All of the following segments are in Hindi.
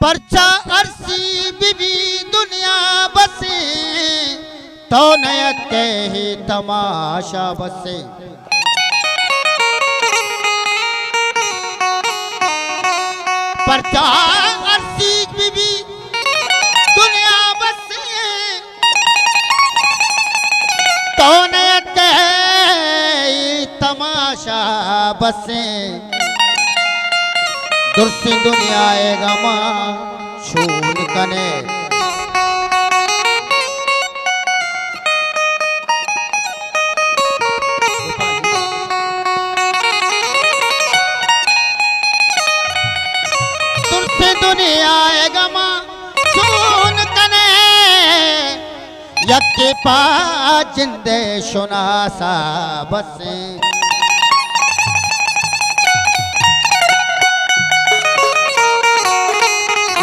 परचा अरसी बीबी दुनिया बसे तो नयते ही तमाशा बसे। परचा अरसी बीबी दुनिया बसे तो नयते ही तमाशा बसे। दुर्सी दुनिया गमा शून कने दुर्सी दुनिया गमा शून कने यके पा जिंदे शुनासा बसे।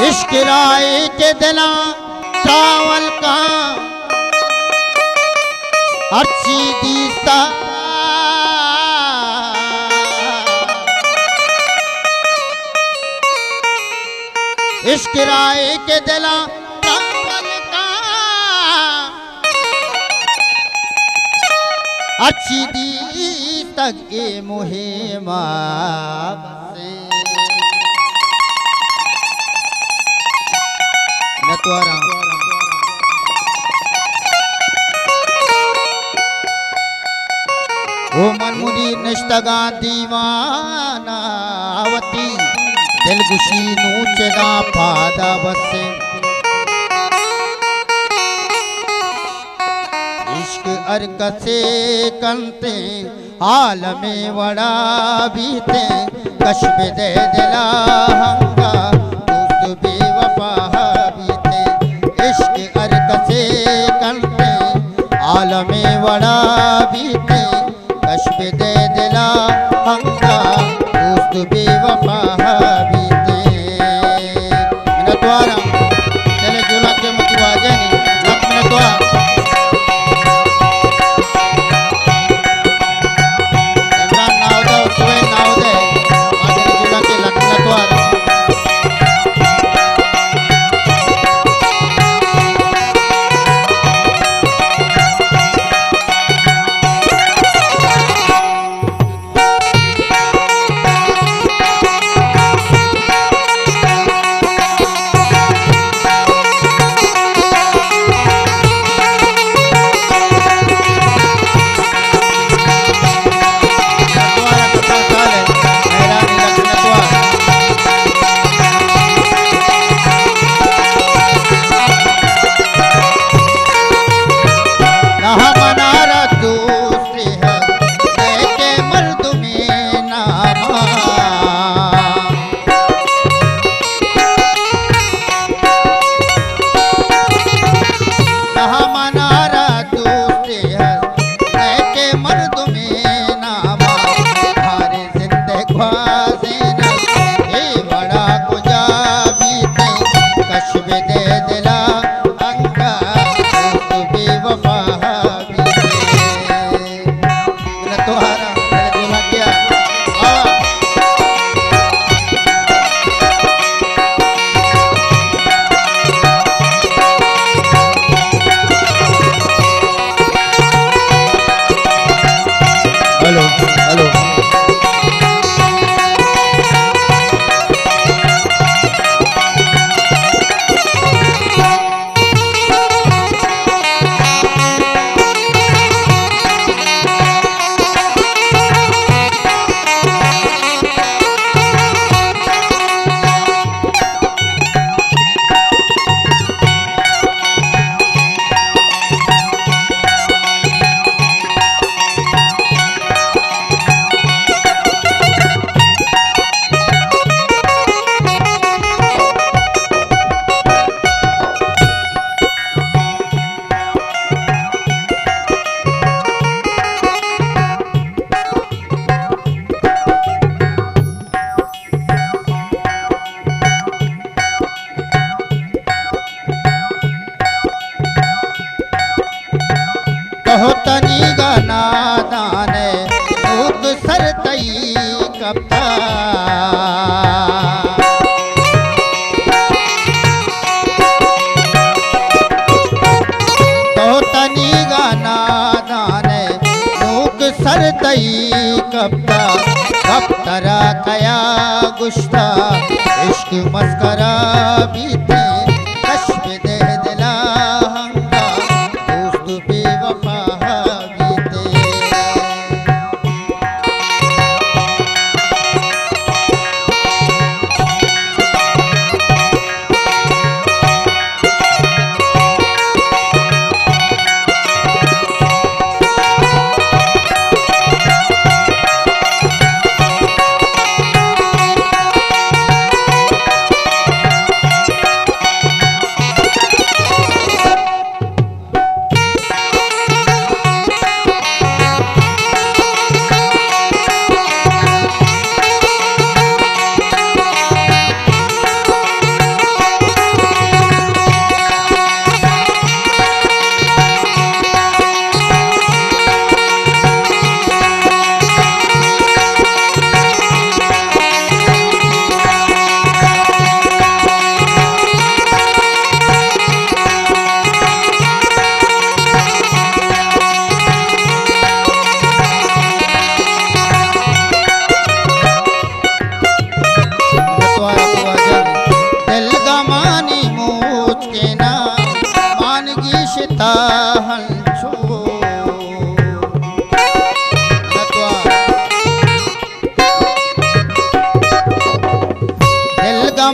इश्क राय के दिला चावल का अच्छी दीस्ता इश्क राय के दिला चावल का अच्छी दीस्ता के मुहिमा बसे। ओ मनमुरी निष्ठगा दीवाना आवती दिलगुशी नूचगा पादा बसे। इश्क अरकसे कंते हाल में वड़ा बीते कश्ब दे दिला हंगा दोस्त बेवफा बीते। इश्क अरकसे कंते हाल में वड़ा बीते कश्ब दे दिला हंगा दोस्त बेवफा बीते। मेरा द्वारा चले जोला के मुतवा जानी लक मेरा द्वारा इमरान नावदा सुवे नावदे मादरी जोला के लक मेरा द्वारा कप्ता कुश्ता इश्क मस्करा बीते कश्फ दे दिला हंगा दोस्त बेवफा बीते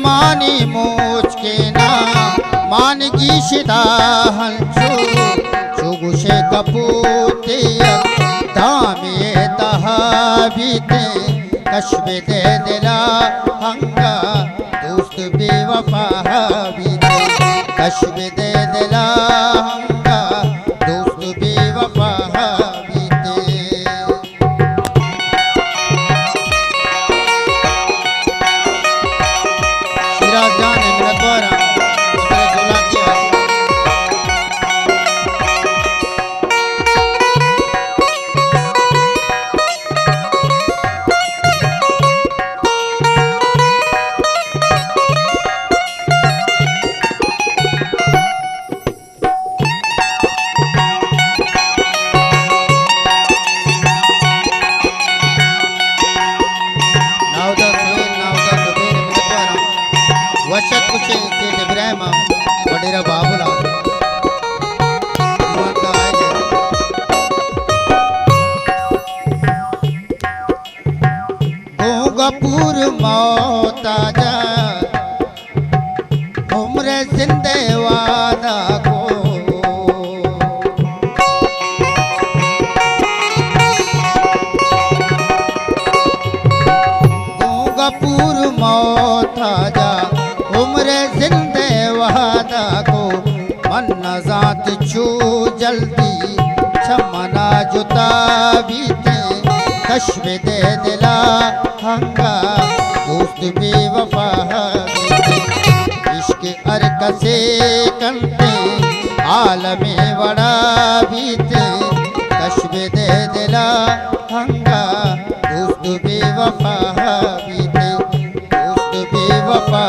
मानी मोच के ना मानगी शिता हंसो चुगुशे कपूते दामे तहाबीते कश्बे दे दिला हंगा दोस्त बेवफा बीते कश्बे दे दिला हंगा दोस्त बेवफा बीते जान मेरा द्वारा मेरे झूला किया वशत कुशे सेठ इब्राहिम वडेरा बाबूला गोगापुर मौताजा उम्र जिंदे वादा को गोगापुर मौताजा उम्र जिंदे वादा को मन्ना जात छू जल्दी छमना जुता बीते कश्फ दे दिला हंगा दोस्त बेवफा बीते इश्क अर्क से कंते आलमे बड़ा बीते कश्फ दे दिला हंगा दोस्त बेवफा बीते दोस्त बेवफा